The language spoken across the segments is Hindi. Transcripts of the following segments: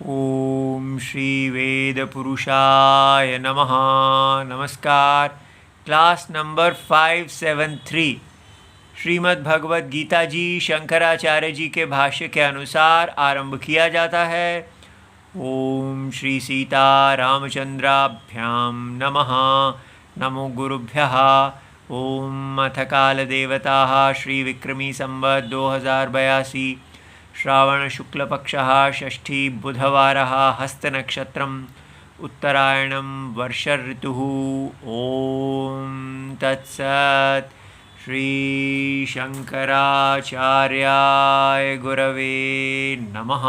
ओम श्री वेद पुरुषाय नमः। नमस्कार। क्लास नंबर 573 श्रीमद् भगवद गीता जी शंकराचार्य जी के भाष्य के अनुसार आरंभ किया जाता है। ओम श्री सीता रामचंद्राभ्याम नमः। नमो गुरुभ्यः। ओम अथ काल देवताः श्री विक्रमी संवत् 2082 श्रावण शुक्ल पक्षः षष्ठी बुधवारः हस्तनक्षत्रम् उत्तरायणं वर्ष ऋतुः। ओम तत्सत्। श्री शंकराचार्याय गुरवे नमः।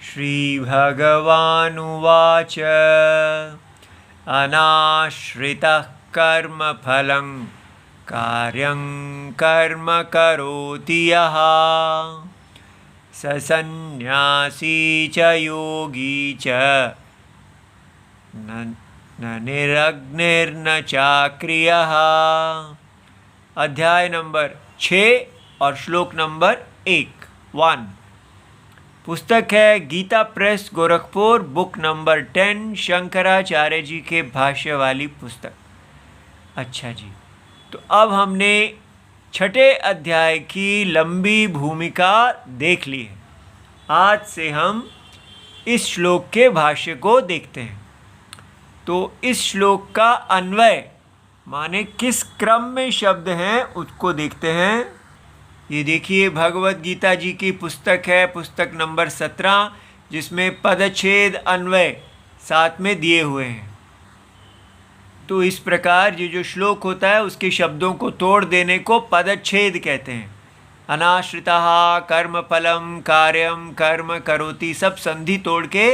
श्री भगवानुवाच अनाश्रितः कर्मफलं कार्यं कर्म करोति यः स सन्न्यासी च योगी च न निरग्निर्न चाक्रियः। अध्याय नंबर 6 और श्लोक नंबर 1। पुस्तक है Gita press Gorakhpur, book number 10, Shankaracharya ji के भाष्य वाली पुस्तक। अच्छा जी, तो अब हमने छठे अध्याय की लंबी भूमिका देख ली है। आज से हम इस श्लोक के भाष्य को देखते हैं। तो इस श्लोक का अन्वय माने किस क्रम में शब्द हैं उसको देखते हैं। ये देखिए, भगवद गीता जी की पुस्तक है, पुस्तक नंबर 17, जिसमें पदच्छेद अन्वय साथ में दिए हुए हैं। तो इस प्रकार ये जो श्लोक होता है उसके शब्दों को तोड़ देने को पदच्छेद कहते हैं। अनाश्रितः कर्मफलम कार्यम कर्म करोति, सब संधि तोड़ के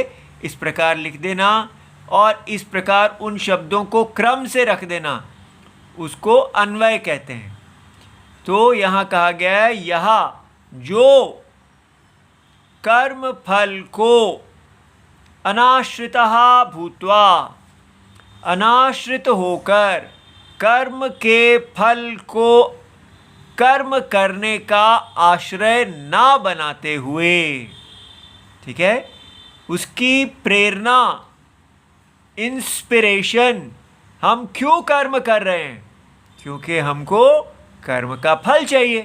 इस प्रकार लिख देना और इस प्रकार उन शब्दों को क्रम से रख देना, उसको अन्वय कहते हैं। तो यहाँ कहा गया है, यह जो कर्म फल को अनाश्रितः भूत्वा, अनाश्रित होकर कर्म के फल को कर्म करने का आश्रय ना बनाते हुए, ठीक है, उसकी प्रेरणा, इंस्पिरेशन, हम क्यों कर्म कर रहे हैं? क्योंकि हमको कर्म का फल चाहिए।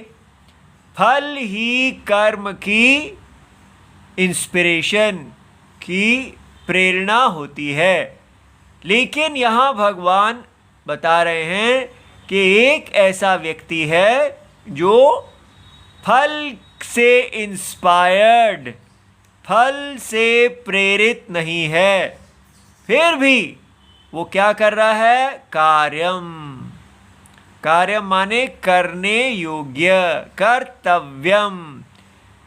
फल ही कर्म की इंस्पिरेशन की प्रेरणा होती है। लेकिन यहाँ भगवान बता रहे हैं कि एक ऐसा व्यक्ति है जो फल से इंस्पायर्ड, फल से प्रेरित नहीं है, फिर भी वो क्या कर रहा है? कार्यम। कार्यम माने करने योग्य, कर्तव्यम,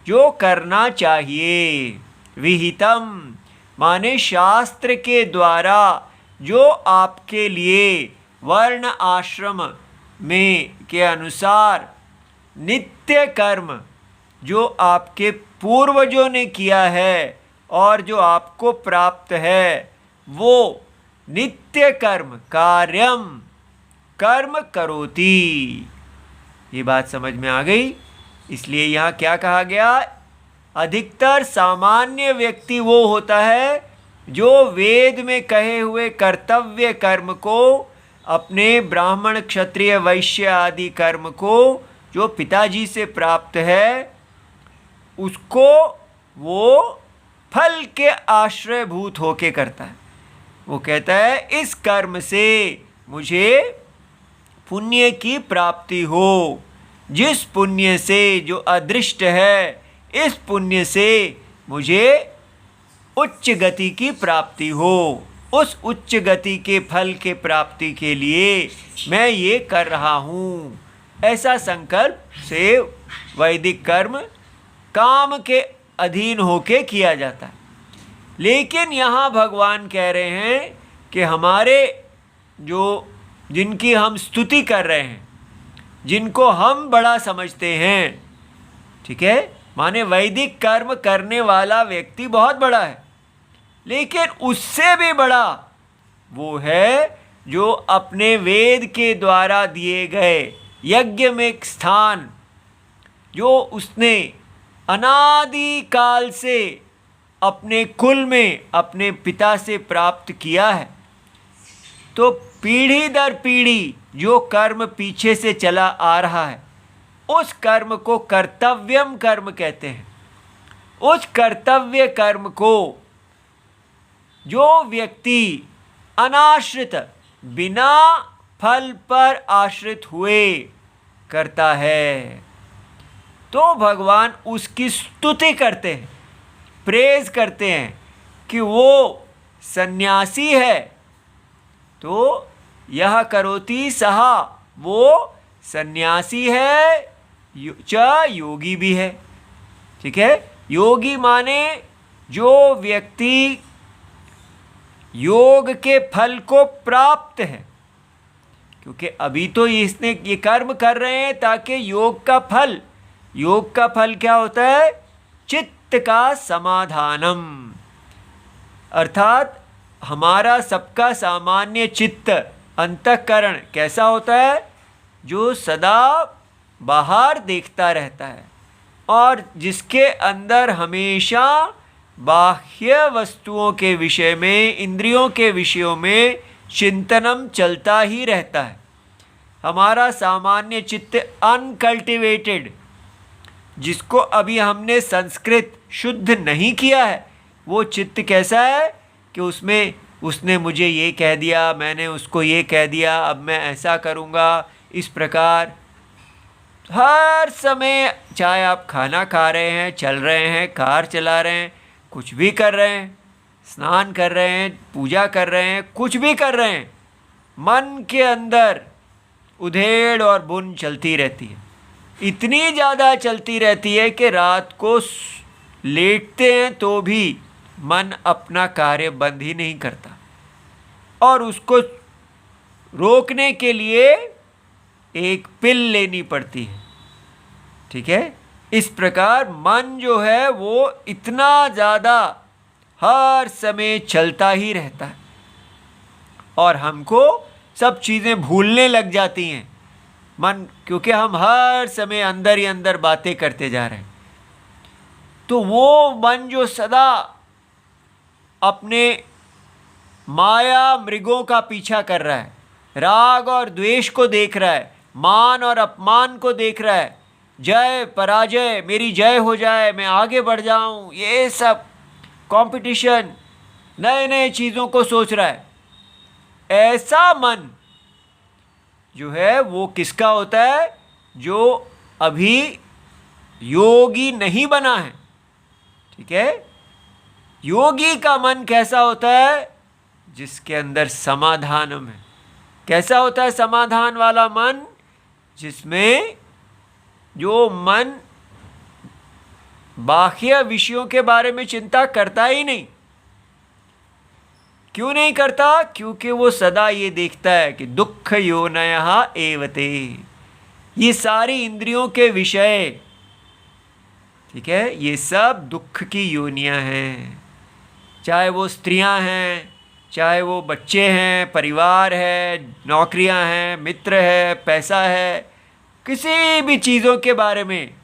जो करना चाहिए। विहितम माने शास्त्र के द्वारा जो आपके लिए वर्ण आश्रम में के अनुसार नित्य कर्म जो आपके पूर्वजों ने किया है और जो आपको प्राप्त है, वो नित्य कर्म, कार्यम कर्म करोति। ये बात समझ में आ गई? इसलिए यहाँ क्या कहा गया? अधिकतर सामान्य व्यक्ति वो होता है जो वेद में कहे हुए कर्तव्य कर्म को, अपने ब्राह्मण क्षत्रिय वैश्य आदि कर्म को जो पिताजी से प्राप्त है, उसको वो फल के आश्रयभूत होके करता है। वो कहता है इस कर्म से मुझे पुण्य की प्राप्ति हो, जिस पुण्य से, जो अदृष्ट है, इस पुण्य से मुझे उच्च गति की प्राप्ति हो। उस उच्च गति के फल के प्राप्ति के लिए मैं ये कर रहा हूँ। ऐसा संकल्प से वैदिक कर्म काम के अधीन होके किया जाता है। लेकिन यहाँ भगवान कह रहे हैं कि हमारे जो, जिनकी हम स्तुति कर रहे हैं, जिनको हम बड़ा समझते हैं, ठीक है, माने वैदिक कर्म करने वाला व्यक्ति बहुत बड़ा है, लेकिन उससे भी बड़ा वो है जो अपने वेद के द्वारा दिए गए यज्ञ में स्थान जो उसने अनादि काल से अपने कुल में अपने पिता से प्राप्त किया है, तो पीढ़ी दर पीढ़ी जो कर्म पीछे से चला आ रहा है उस कर्म को कर्तव्यम कर्म कहते हैं। उस कर्तव्य कर्म को जो व्यक्ति अनाश्रित बिना फल पर आश्रित हुए करता है, तो भगवान उसकी स्तुति करते हैं, प्रेज करते हैं कि वो सन्यासी है, तो यह करोति सह, वो सन्यासी है च योगी भी है। ठीक है, योगी माने जो व्यक्ति योग के फल को प्राप्त है, क्योंकि अभी तो इसने ये कर्म कर रहे हैं ताकि योग का फल क्या होता है? चित्त का समाधानम, अर्थात हमारा सबका सामान्य चित्त अंतःकरण कैसा होता है? जो सदा बाहर देखता रहता है और जिसके अंदर हमेशा बाह्य वस्तुओं के विषय में, इंद्रियों के विषयों में चिंतनम चलता ही रहता है। हमारा सामान्य चित्त अनकल्टिवेटेड, जिसको अभी हमने संस्कृत शुद्ध नहीं किया है, वो चित्त कैसा है कि उसमें उसने मुझे ये कह दिया, मैंने उसको ये कह दिया, अब मैं ऐसा करूँगा, इस प्रकार हर समय, चाहे आप खाना खा रहे हैं, चल रहे हैं, कार चला रहे हैं, कुछ भी कर रहे हैं, स्नान कर रहे हैं, पूजा कर रहे हैं, कुछ भी कर रहे हैं, मन के अंदर उधेड़ और बुन चलती रहती है। इतनी ज़्यादा चलती रहती है कि रात को लेटते हैं तो भी मन अपना कार्य बंद ही नहीं करता, और उसको रोकने के लिए एक पिल लेनी पड़ती है। ठीक है, इस प्रकार मन जो है वो इतना ज़्यादा हर समय चलता ही रहता है और हमको सब चीज़ें भूलने लग जाती हैं मन, क्योंकि हम हर समय अंदर ही अंदर बातें करते जा रहे हैं। तो वो मन जो सदा अपने माया मृगों का पीछा कर रहा है, राग और द्वेष को देख रहा है, मान और अपमान को देख रहा है, जय पराजय, मेरी जय हो जाए, मैं आगे बढ़ जाऊं, ये सब कंपटीशन, नए नए चीज़ों को सोच रहा है, ऐसा मन जो है वो किसका होता है? जो अभी योगी नहीं बना है। ठीक है, योगी का मन कैसा होता है? जिसके अंदर समाधानम है। कैसा होता है समाधान वाला मन? जिसमें जो मन बाह्य विषयों के बारे में चिंता करता ही नहीं। क्यों नहीं करता? क्योंकि वो सदा ये देखता है कि दुख योनयः एवते, ये सारी इंद्रियों के विषय, ठीक है, ये सब दुख की योनियां हैं। चाहे वो स्त्रियां हैं, चाहे वो बच्चे हैं, परिवार है, नौकरियां हैं, मित्र है, पैसा है, किसी भी चीज़ों के बारे में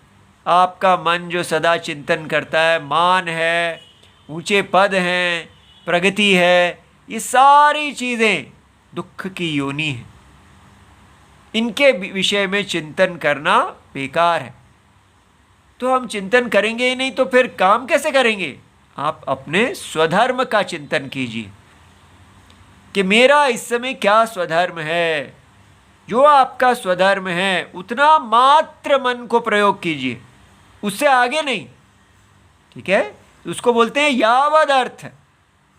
आपका मन जो सदा चिंतन करता है, मान है, ऊंचे पद हैं, प्रगति है, ये सारी चीज़ें दुख की योनि है। इनके विषय में चिंतन करना बेकार है। तो हम चिंतन करेंगे ही नहीं तो फिर काम कैसे करेंगे? आप अपने स्वधर्म का चिंतन कीजिए कि मेरा इस समय क्या स्वधर्म है। जो आपका स्वधर्म है उतना मात्र मन को प्रयोग कीजिए, उससे आगे नहीं। ठीक है, उसको बोलते हैं यावद अर्थ।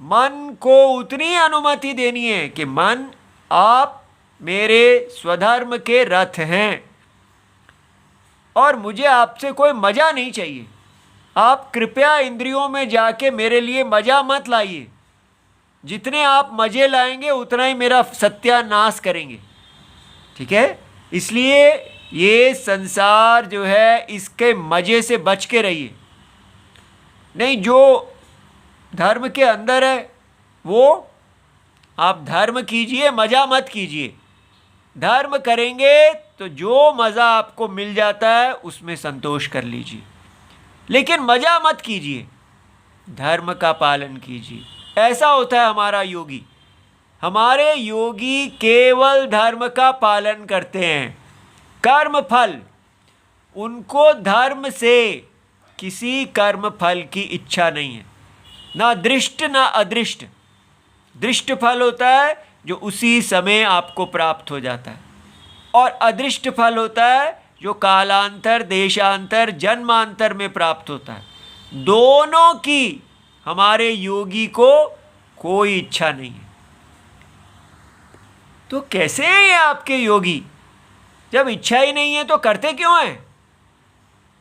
मन को उतनी अनुमति देनी है कि मन, आप मेरे स्वधर्म के रथ हैं और मुझे आपसे कोई मज़ा नहीं चाहिए। आप कृपया इंद्रियों में जाके मेरे लिए मज़ा मत लाइए। जितने आप मज़े लाएंगे उतना ही मेरा सत्यानाश करेंगे। ठीक है, इसलिए ये संसार जो है इसके मज़े से बच के रहिए। नहीं, जो धर्म के अंदर है वो आप धर्म कीजिए, मज़ा मत कीजिए। धर्म करेंगे तो जो मज़ा आपको मिल जाता है उसमें संतोष कर लीजिए। लेकिन मज़ा मत कीजिए, धर्म का पालन कीजिए। ऐसा होता है हमारा योगी। हमारे योगी केवल धर्म का पालन करते हैं। कर्म फल, उनको धर्म से किसी कर्म फल की इच्छा नहीं है, ना दृष्ट ना अदृष्ट। दृष्ट फल होता है जो उसी समय आपको प्राप्त हो जाता है, और अदृष्ट फल होता है जो कालांतर, देशांतर, जन्मांतर में प्राप्त होता है। दोनों की हमारे योगी को कोई इच्छा नहीं है। तो कैसे हैं ये आपके योगी? जब इच्छा ही नहीं है तो करते क्यों हैं?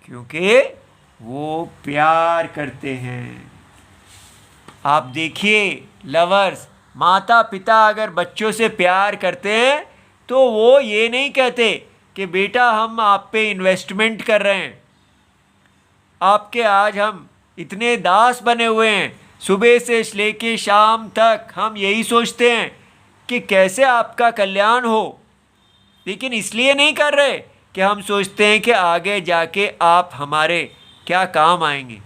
क्योंकि वो प्यार करते हैं। आप देखिए, लवर्स, माता पिता अगर बच्चों से प्यार करते हैं तो वो ये नहीं कहते कि बेटा हम आप पे इन्वेस्टमेंट कर रहे हैं, आपके आज हम इतने दास बने हुए हैं, सुबह से लेके शाम तक हम यही सोचते हैं कि कैसे आपका कल्याण हो। लेकिन इसलिए नहीं कर रहे कि हम सोचते हैं कि आगे जाके आप हमारे क्या काम आएंगे।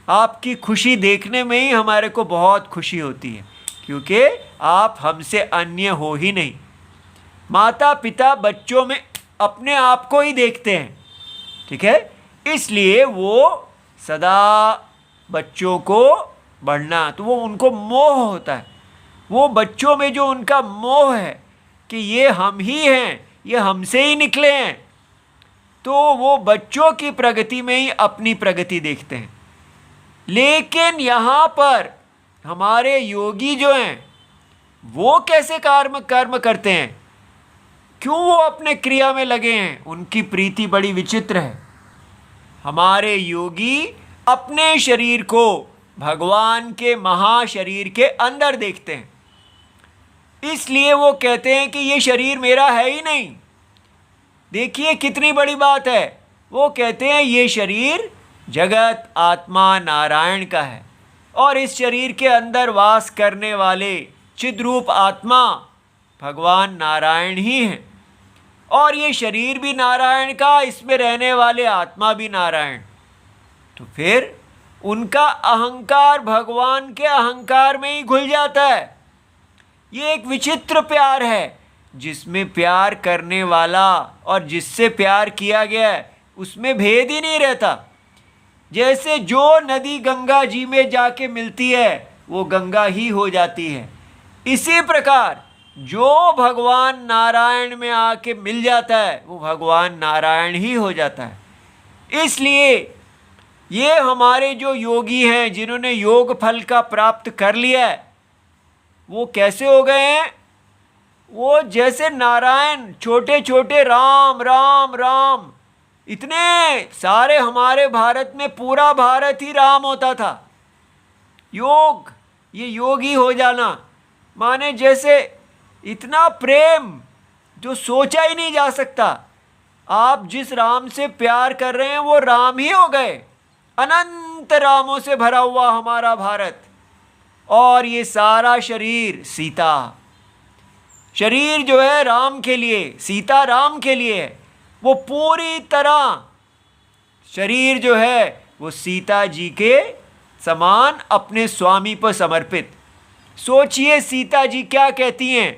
आपकी खुशी देखने में ही हमारे को बहुत खुशी होती है, क्योंकि आप हमसे अन्य हो ही नहीं। माता पिता बच्चों में अपने आप को ही देखते हैं, ठीक है? इसलिए वो सदा बच्चों को बढ़ना, तो वो उनको मोह होता है। वो बच्चों में जो उनका मोह है कि ये हम ही हैं, ये हमसे ही निकले हैं, तो वो बच्चों की प्रगति में ही अपनी प्रगति देखते हैं। लेकिन यहाँ पर हमारे योगी जो हैं वो कैसे कर्म करते हैं? क्यों वो अपने क्रिया में लगे हैं? उनकी प्रीति बड़ी विचित्र है। हमारे योगी अपने शरीर को भगवान के महाशरीर के अंदर देखते हैं, इसलिए वो कहते हैं कि ये शरीर मेरा है ही नहीं। देखिए कितनी बड़ी बात है। वो कहते हैं ये शरीर जगत आत्मा नारायण का है, और इस शरीर के अंदर वास करने वाले चिद्रूप आत्मा भगवान नारायण ही हैं, और ये शरीर भी नारायण का, इसमें रहने वाले आत्मा भी नारायण। तो फिर उनका अहंकार भगवान के अहंकार में ही घुल जाता है। ये एक विचित्र प्यार है, जिसमें प्यार करने वाला और जिससे प्यार किया गया है उसमें भेद ही नहीं रहता। जैसे जो नदी गंगा जी में जाके मिलती है वो गंगा ही हो जाती है, इसी प्रकार जो भगवान नारायण में आके मिल जाता है वो भगवान नारायण ही हो जाता है। इसलिए ये हमारे जो योगी हैं जिन्होंने योग फल का प्राप्त कर लिया है, वो कैसे हो गए हैं? वो जैसे नारायण, छोटे छोटे राम राम राम, इतने सारे। हमारे भारत में पूरा भारत ही राम होता था। योग, ये योगी हो जाना माने जैसे इतना प्रेम जो सोचा ही नहीं जा सकता। आप जिस राम से प्यार कर रहे हैं वो राम ही हो गए। अनंत रामों से भरा हुआ हमारा भारत, और ये सारा शरीर सीता। शरीर जो है राम के लिए, सीता राम के लिए है। वो पूरी तरह शरीर जो है वो सीता जी के समान अपने स्वामी पर समर्पित। सोचिए सीता जी क्या कहती हैं?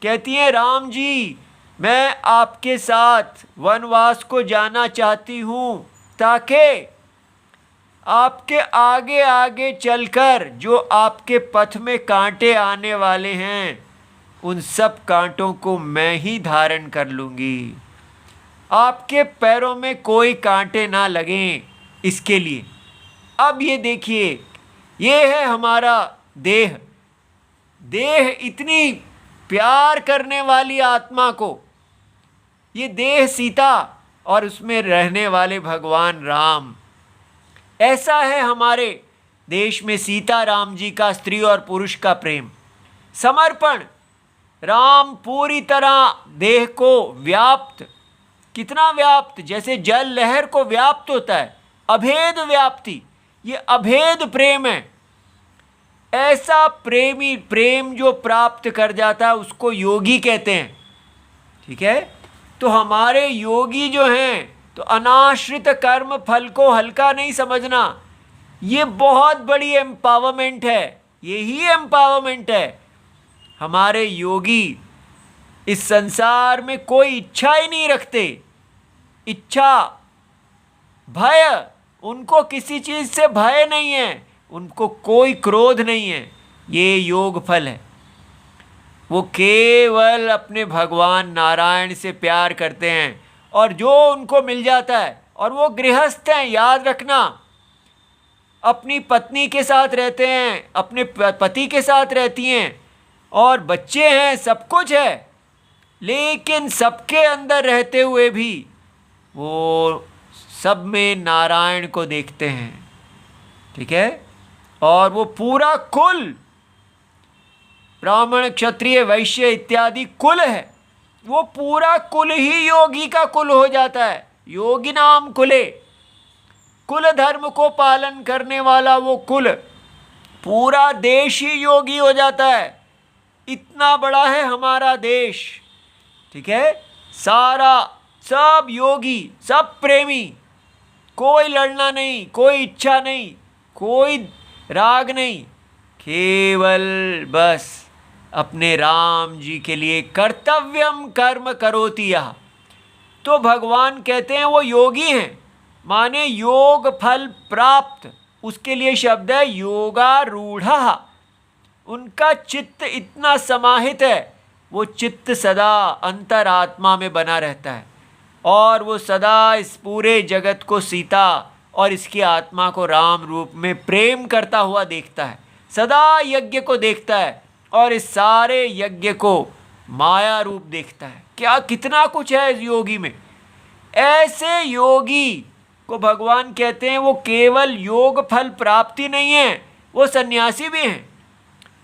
कहती हैं, राम जी मैं आपके साथ वनवास को जाना चाहती हूँ, ताकि आपके आगे आगे चलकर जो आपके पथ में कांटे आने वाले हैं उन सब कांटों को मैं ही धारण कर लूँगी, आपके पैरों में कोई कांटे ना लगें, इसके लिए। अब ये देखिए, ये है हमारा देह। देह इतनी प्यार करने वाली आत्मा को, ये देह सीता और उसमें रहने वाले भगवान राम। ऐसा है हमारे देश में सीता राम जी का स्त्री और पुरुष का प्रेम, समर्पण। राम पूरी तरह देह को व्याप्त, कितना व्याप्त, जैसे जल लहर को व्याप्त होता है, अभेद व्याप्ति, ये अभेद प्रेम है। ऐसा प्रेमी प्रेम जो प्राप्त कर जाता है उसको योगी कहते हैं, ठीक है? तो हमारे योगी जो हैं तो अनाश्रित कर्म फल को हल्का नहीं समझना, ये बहुत बड़ी एम्पावरमेंट है, यही एम्पावरमेंट है। हमारे योगी इस संसार में कोई इच्छा ही नहीं रखते, इच्छा भय, उनको किसी चीज़ से भय नहीं है, उनको कोई क्रोध नहीं है, ये योग फल है। वो केवल अपने भगवान नारायण से प्यार करते हैं और जो उनको मिल जाता है, और वो गृहस्थ हैं, याद रखना, अपनी पत्नी के साथ रहते हैं, अपने पति के साथ रहती हैं और बच्चे हैं, सब कुछ है, लेकिन सबके अंदर रहते हुए भी वो सब में नारायण को देखते हैं। ठीक है, और वो पूरा कुल, ब्राह्मण क्षत्रिय वैश्य इत्यादि कुल है, वो पूरा कुल ही योगी का कुल हो जाता है। योगी नाम कुले, कुल धर्म को पालन करने वाला वो कुल, पूरा देश ही योगी हो जाता है। इतना बड़ा है हमारा देश, ठीक है, सारा सब योगी, सब प्रेमी, कोई लड़ना नहीं, कोई इच्छा नहीं, कोई राग नहीं, केवल बस अपने राम जी के लिए कर्तव्यम कर्म करोति यः। तो भगवान कहते हैं वो योगी हैं, माने योग फल प्राप्त, उसके लिए शब्द है योगारूढ़ः। उनका चित्त इतना समाहित है, वो चित्त सदा अंतरात्मा में बना रहता है और वो सदा इस पूरे जगत को सीता और इसकी आत्मा को राम रूप में प्रेम करता हुआ देखता है, सदा यज्ञ को देखता है और इस सारे यज्ञ को माया रूप देखता है। क्या कितना कुछ है इस योगी में। ऐसे योगी को भगवान कहते हैं वो केवल योग फल प्राप्ति नहीं है, वो सन्यासी भी हैं।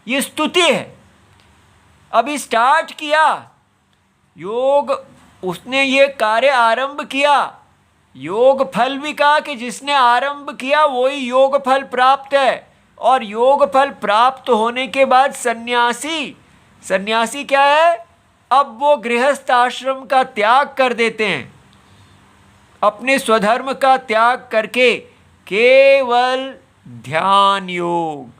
ये स्तुति है। अभी स्टार्ट किया योग, उसने ये कार्य आरंभ किया, योग फल भी कहा कि जिसने आरंभ किया वही योग फल प्राप्त है। और योग फल प्राप्त होने के बाद सन्यासी, सन्यासी क्या है, अब वो गृहस्थ आश्रम का त्याग कर देते हैं, अपने स्वधर्म का त्याग करके केवल ध्यान योग,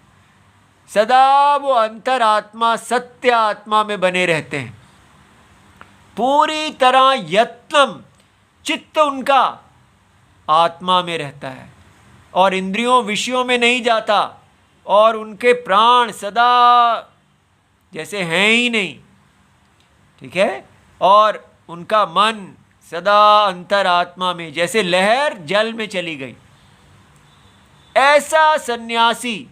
सदा वो अंतरात्मा सत्य आत्मा में बने रहते हैं। पूरी तरह यत्नम, चित्त उनका आत्मा में रहता है और इंद्रियों विषयों में नहीं जाता और उनके प्राण सदा जैसे हैं ही नहीं। ठीक है, और उनका मन सदा अंतरात्मा में, जैसे लहर जल में चली गई। ऐसा सन्यासी,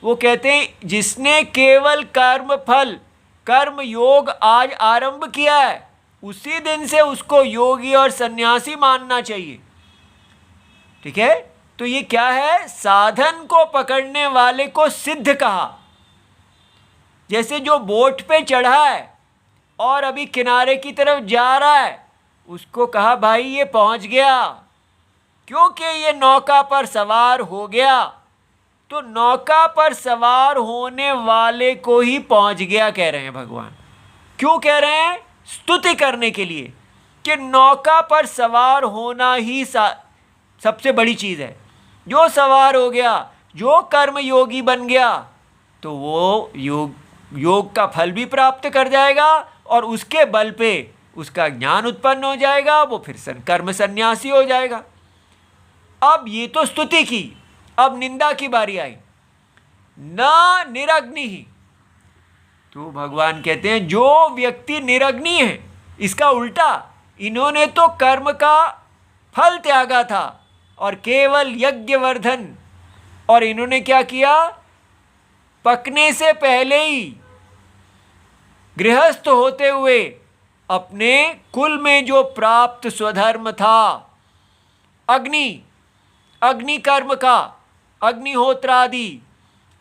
वो कहते हैं जिसने केवल कर्म फल, कर्म योग आज आरंभ किया है, उसी दिन से उसको योगी और सन्यासी मानना चाहिए। ठीक है, तो ये क्या है, साधन को पकड़ने वाले को सिद्ध कहा। जैसे जो बोट पे चढ़ा है और अभी किनारे की तरफ जा रहा है, उसको कहा भाई ये पहुंच गया, क्योंकि ये नौका पर सवार हो गया। तो नौका पर सवार होने वाले को ही पहुंच गया कह रहे हैं भगवान। क्यों कह रहे हैं, स्तुति करने के लिए कि नौका पर सवार होना ही सबसे बड़ी चीज़ है। जो सवार हो गया, जो कर्म योगी बन गया, तो वो योग का फल भी प्राप्त कर जाएगा और उसके बल पे उसका ज्ञान उत्पन्न हो जाएगा, वो फिर कर्म सन्यासी हो जाएगा। अब ये तो स्तुति की, अब निंदा की बारी आई। न निरग्नि ही, तो भगवान कहते हैं जो व्यक्ति निरग्नि है, इसका उल्टा, इन्होंने तो कर्म का फल त्यागा था और केवल यज्ञवर्धन, और इन्होंने क्या किया, पकने से पहले ही गृहस्थ होते हुए अपने कुल में जो प्राप्त स्वधर्म था, अग्नि कर्म का, अग्निहोत्र आदि,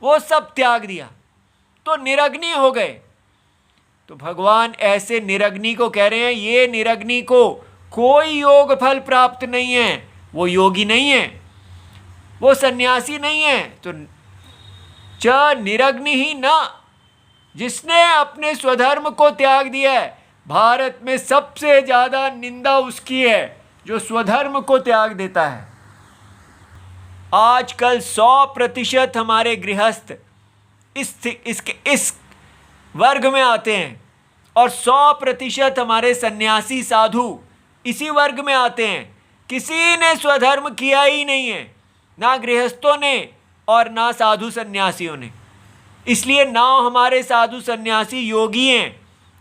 वो सब त्याग दिया, तो निरग्नि हो गए। तो भगवान ऐसे निरग्नि को कह रहे हैं, ये निरग्नि को कोई योग फल प्राप्त नहीं है, वो योगी नहीं है, वो सन्यासी नहीं है। तो च निरग्नि ही न, जिसने अपने स्वधर्म को त्याग दिया है। भारत में सबसे ज़्यादा निंदा उसकी है जो स्वधर्म को त्याग देता है। आजकल 100% हमारे गृहस्थ इस वर्ग में आते हैं और 100% हमारे सन्यासी साधु इसी वर्ग में आते हैं। किसी ने स्वधर्म किया ही नहीं है, ना गृहस्थों ने और ना साधु सन्यासियों ने। इसलिए ना हमारे साधु सन्यासी योगी हैं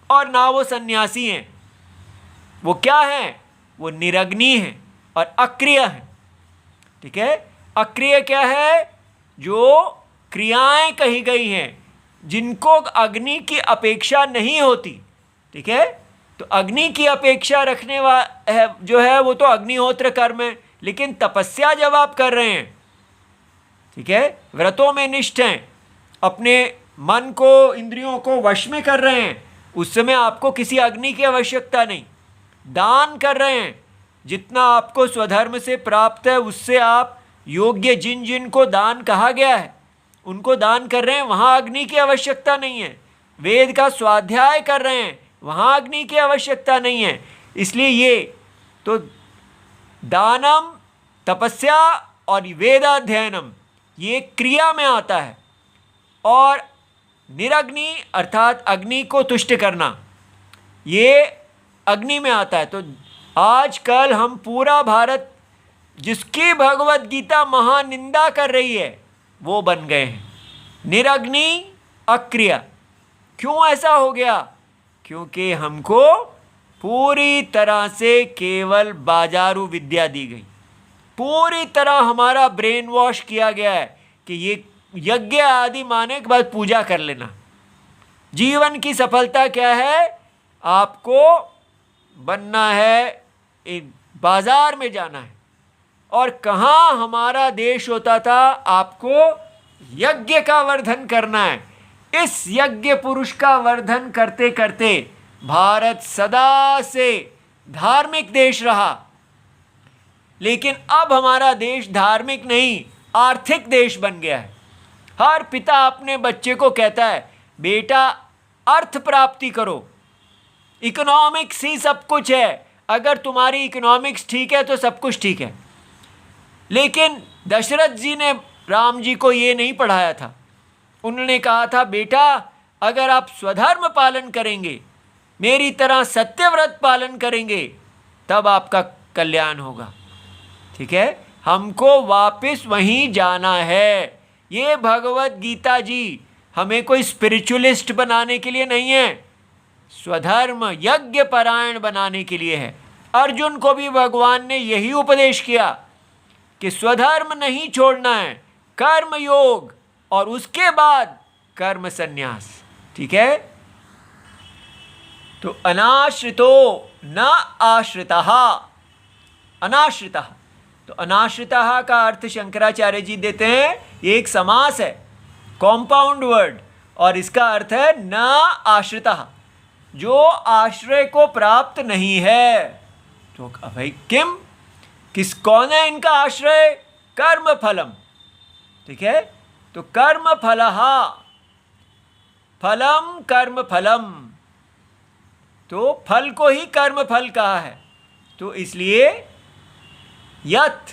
और ना वो सन्यासी हैं। वो क्या हैं? वो निरग्नि हैं और अक्रिय हैं। ठीक है, अक्रिय क्या है? जो क्रियाएं कही गई हैं, जिनको अग्नि की अपेक्षा नहीं होती। ठीक है, तो अग्नि की अपेक्षा रखने वाला जो है वो तो अग्निहोत्र कर्म है। लेकिन तपस्या जब आप कर रहे हैं, ठीक है, व्रतों में निष्ठ हैं, अपने मन को, इंद्रियों को वश में कर रहे हैं, उस समय आपको किसी अग्नि की आवश्यकता नहीं। दान कर रहे हैं, जितना आपको स्वधर्म से प्राप्त है उससे आप योग्य, जिन जिन को दान कहा गया है उनको दान कर रहे हैं, वहाँ अग्नि की आवश्यकता नहीं है। वेद का स्वाध्याय कर रहे हैं, वहाँ अग्नि की आवश्यकता नहीं है। इसलिए ये तो दानम, तपस्या और वेदाध्ययनम ये क्रिया में आता है, और निरग्नि अर्थात अग्नि को तुष्ट करना ये अग्नि में आता है। तो आजकल हम पूरा भारत जिसकी भगवत गीता महानिंदा कर रही है वो बन गए हैं निरग्नि अक्रिया। क्यों ऐसा हो गया? क्योंकि हमको पूरी तरह से केवल बाजारू विद्या दी गई। पूरी तरह हमारा ब्रेन वॉश किया गया है कि ये यज्ञ आदि माने के बाद पूजा कर लेना। जीवन की सफलता क्या है? आपको बनना है, बाजार में जाना है। और कहाँ हमारा देश होता था? आपको यज्ञ का वर्धन करना है। इस यज्ञ पुरुष का वर्धन करते करते भारत सदा से धार्मिक देश रहा। लेकिन अब हमारा देश धार्मिक नहीं, आर्थिक देश बन गया है। हर पिता अपने बच्चे को कहता है, बेटा अर्थ प्राप्ति करो, इकोनॉमिक्स ही सब कुछ है। अगर तुम्हारी इकोनॉमिक्स ठीक है तो सब कुछ ठीक है। लेकिन दशरथ जी ने राम जी को ये नहीं पढ़ाया था। उन्होंने कहा था, बेटा अगर आप स्वधर्म पालन करेंगे, मेरी तरह सत्यव्रत पालन करेंगे, तब आपका कल्याण होगा। ठीक है, हमको वापस वहीं जाना है। ये भगवत गीता जी हमें कोई स्पिरिचुअलिस्ट बनाने के लिए नहीं है, स्वधर्म यज्ञ परायण बनाने के लिए है। अर्जुन को भी भगवान ने यही उपदेश किया कि स्वधर्म नहीं छोड़ना है, कर्म योग और उसके बाद कर्म संन्यास। ठीक है, तो अनाश्रितो न आश्रितः, अनाश्रितः। तो अनाश्रितः का अर्थ शंकराचार्य जी देते हैं, ये एक समास है, कॉम्पाउंड वर्ड, और इसका अर्थ है न आश्रितः, जो आश्रय को प्राप्त नहीं है। तो भाई कौन है इनका आश्रय? कर्म फलम। ठीक है, तो कर्म फलः, फलम कर्म फलम, तो फल को ही कर्म फल कहा है। तो इसलिए यत्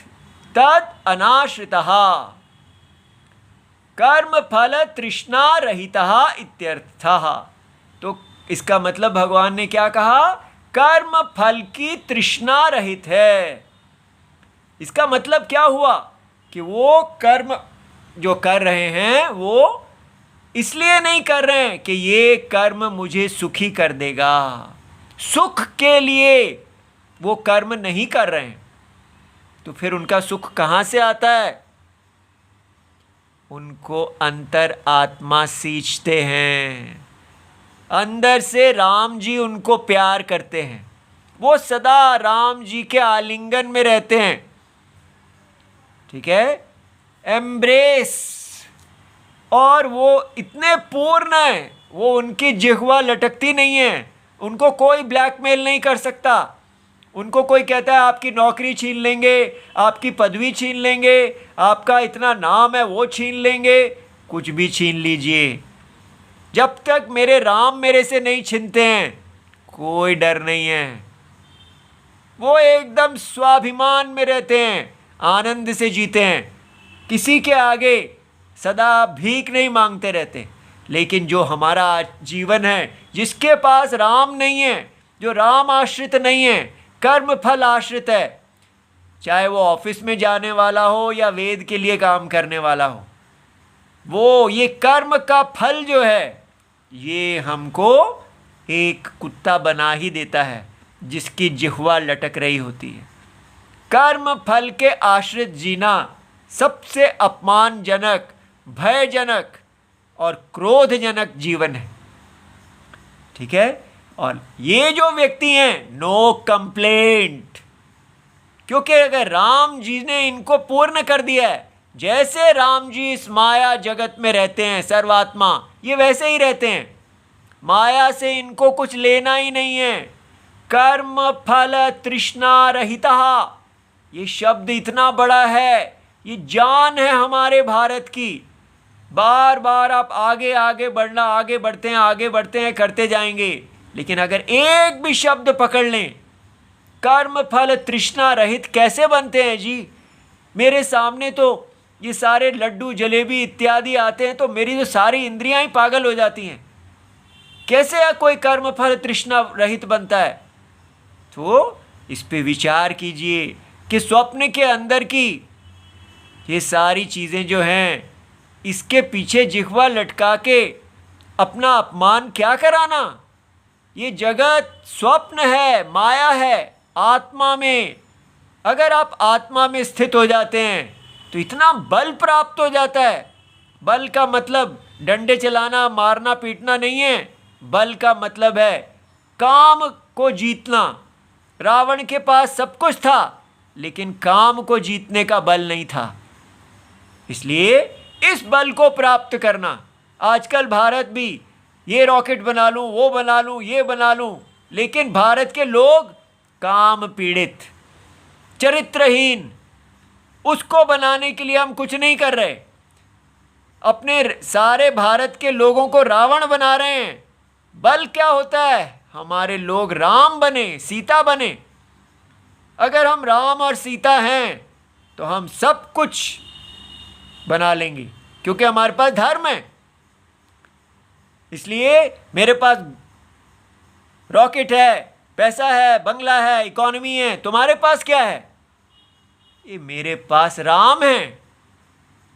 तद अनाश्रितः कर्म फल तृष्णा रहितः इत्यर्थः। तो इसका मतलब भगवान ने क्या कहा? कर्म फल की तृष्णा रहित है। इसका मतलब क्या हुआ कि वो कर्म जो कर रहे हैं वो इसलिए नहीं कर रहे हैं कि ये कर्म मुझे सुखी कर देगा। सुख के लिए वो कर्म नहीं कर रहे हैं, तो फिर उनका सुख कहाँ से आता है? उनको अंतर आत्मा सींचते हैं, अंदर से राम जी उनको प्यार करते हैं, वो सदा राम जी के आलिंगन में रहते हैं। ठीक है, एम्ब्रेस, और वो इतने पूर्ण है, वो उनकी जिह्वा लटकती नहीं है, उनको कोई ब्लैकमेल नहीं कर सकता। उनको कोई कहता है आपकी नौकरी छीन लेंगे, आपकी पदवी छीन लेंगे, आपका इतना नाम है वो छीन लेंगे, कुछ भी छीन लीजिए, जब तक मेरे राम मेरे से नहीं छीनते हैं कोई डर नहीं है। वो एकदम स्वाभिमान में रहते हैं, आनंद से जीते हैं, किसी के आगे सदा भीख नहीं मांगते रहते। लेकिन जो हमारा जीवन है, जिसके पास राम नहीं है, जो राम आश्रित नहीं है, कर्म फल आश्रित है, चाहे वो ऑफिस में जाने वाला हो या वेद के लिए काम करने वाला हो, वो ये कर्म का फल जो है ये हमको एक कुत्ता बना ही देता है जिसकी जिह्वा लटक रही होती है। कर्म फल के आश्रित जीना सबसे अपमानजनक, भयजनक और क्रोधजनक जीवन है। ठीक है। और ये जो व्यक्ति हैं, नो कंप्लेंट, क्योंकि अगर राम जी ने इनको पूर्ण कर दिया है, जैसे राम जी इस माया जगत में रहते हैं सर्वात्मा, ये वैसे ही रहते हैं, माया से इनको कुछ लेना ही नहीं है। कर्म फल तृष्णा रहिता, ये शब्द इतना बड़ा है, ये जान है हमारे भारत की। बार बार आप आगे आगे बढ़ना, आगे बढ़ते हैं करते जाएंगे, लेकिन अगर एक भी शब्द पकड़ लें, कर्म फल तृष्णा रहित कैसे बनते हैं जी? मेरे सामने तो ये सारे लड्डू जलेबी इत्यादि आते हैं तो मेरी तो सारी इंद्रियां ही पागल हो जाती हैं। कैसे कोई कर्म फल तृष्णा रहित बनता है? तो इस पे विचार कीजिए कि स्वप्न के अंदर की ये सारी चीज़ें जो हैं, इसके पीछे जिह्वा लटका के अपना अपमान क्या कराना? ये जगत स्वप्न है, माया है। आत्मा में, अगर आप आत्मा में स्थित हो जाते हैं तो इतना बल प्राप्त हो जाता है। बल का मतलब डंडे चलाना, मारना पीटना नहीं है। बल का मतलब है काम को जीतना। रावण के पास सब कुछ था, लेकिन काम को जीतने का बल नहीं था। इसलिए इस बल को प्राप्त करना, आजकल भारत भी ये रॉकेट बना लूं, वो बना लूं, ये बना लूं, लेकिन भारत के लोग काम पीड़ित, चरित्रहीन, उसको बनाने के लिए हम कुछ नहीं कर रहे। अपने सारे भारत के लोगों को रावण बना रहे हैं। बल क्या होता है? हमारे लोग राम बने, सीता बने। अगर हम राम और सीता हैं तो हम सब कुछ बना लेंगे, क्योंकि हमारे पास धर्म है। इसलिए मेरे पास रॉकेट है, पैसा है, बंगला है, इकोनॉमी है। तुम्हारे पास क्या है? ये मेरे पास राम है।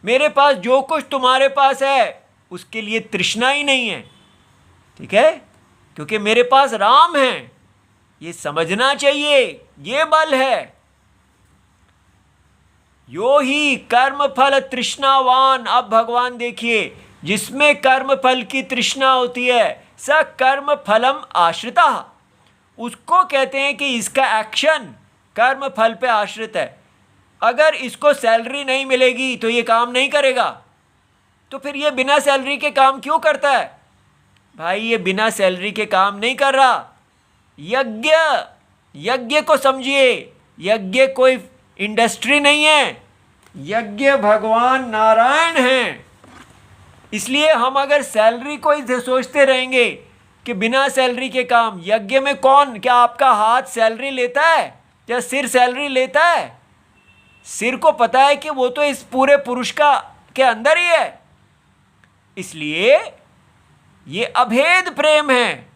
मेरे पास जो कुछ तुम्हारे पास है उसके लिए तृष्णा ही नहीं है। ठीक है, क्योंकि मेरे पास राम है। ये समझना चाहिए, ये बल है। यो ही कर्म फल तृष्णावान। अब भगवान देखिए, जिसमें कर्म फल की तृष्णा होती है, स कर्म फलम आश्रिता, उसको कहते हैं कि इसका एक्शन कर्म फल पे आश्रित है। अगर इसको सैलरी नहीं मिलेगी तो ये काम नहीं करेगा। तो फिर ये बिना सैलरी के काम क्यों करता है? भाई ये बिना सैलरी के काम नहीं कर रहा। यज्ञ को समझिए। यज्ञ कोई इंडस्ट्री नहीं है, यज्ञ भगवान नारायण हैं। इसलिए हम अगर सैलरी को ही सोचते रहेंगे कि बिना सैलरी के काम, यज्ञ में कौन, क्या आपका हाथ सैलरी लेता है या सिर सैलरी लेता है? सिर को पता है कि वो तो इस पूरे पुरुष का के अंदर ही है। इसलिए ये अभेद प्रेम है,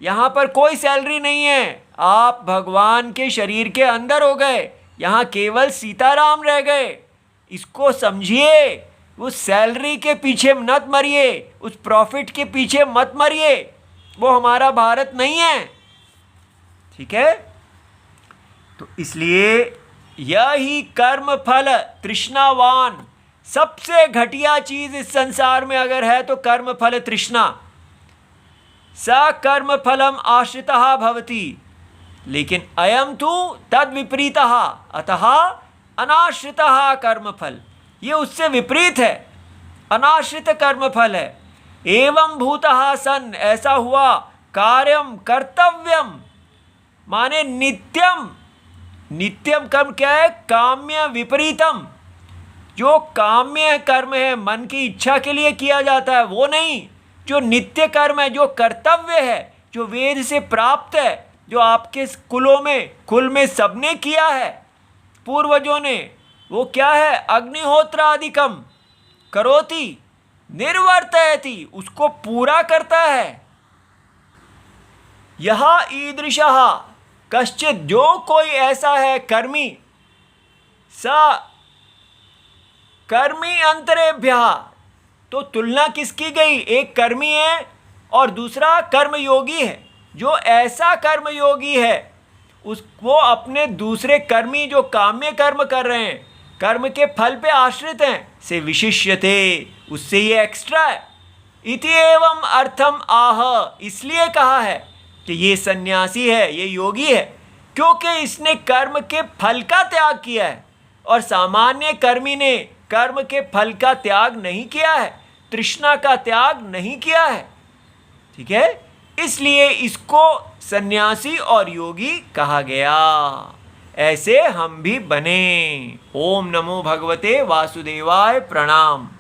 यहाँ पर कोई सैलरी नहीं है। आप भगवान के शरीर के अंदर हो गए, यहाँ केवल सीताराम रह गए। इसको समझिए। उस सैलरी के पीछे मत मरिए, उस प्रॉफिट के पीछे मत मरिए। वो हमारा भारत नहीं है। ठीक है, तो इसलिए यही कर्म फल तृष्णावान, सबसे घटिया चीज इस संसार में अगर है तो कर्म फल तृष्णा। स कर्म फलम आश्रितः भवति, लेकिन अयम तु तद विपरीतः अतः अनाश्रितः कर्म फल। ये उससे विपरीत है, अनाश्रित कर्म फल है। एवं भूतः सन, ऐसा हुआ, कार्यम कर्तव्यम माने नित्यम। नित्यम कर्म क्या है? काम्य विपरीतम। जो काम्य कर्म है, मन की इच्छा के लिए किया जाता है, वो नहीं। जो नित्य कर्म है, जो कर्तव्य है, जो वेद से प्राप्त है, जो आपके कुल में सबने किया है पूर्वजों ने, वो क्या है? अग्निहोत्रादिकम करोति निर्वर्तयति, उसको पूरा करता है। यह ईदृशः कश्चित, जो कोई ऐसा है कर्मी, स कर्मी अंतरेभ्यः, तो तुलना किसकी गई? एक कर्मी है और दूसरा कर्मयोगी है। जो ऐसा कर्मयोगी है वो अपने दूसरे कर्मी जो काम्य कर्म कर रहे हैं, कर्म के फल पे आश्रित हैं, से विशिष्यते, उससे ये एक्स्ट्रा है। इति एवं अर्थम आह, इसलिए कहा है कि ये सन्यासी है, ये योगी है, क्योंकि इसने कर्म के फल का त्याग किया है और सामान्य कर्मी ने कर्म के फल का त्याग नहीं किया है, तृष्णा का त्याग नहीं किया है। ठीक है, इसलिए इसको सन्यासी और योगी कहा गया। ऐसे हम भी बने। ओम नमो भगवते वासुदेवाय। प्रणाम।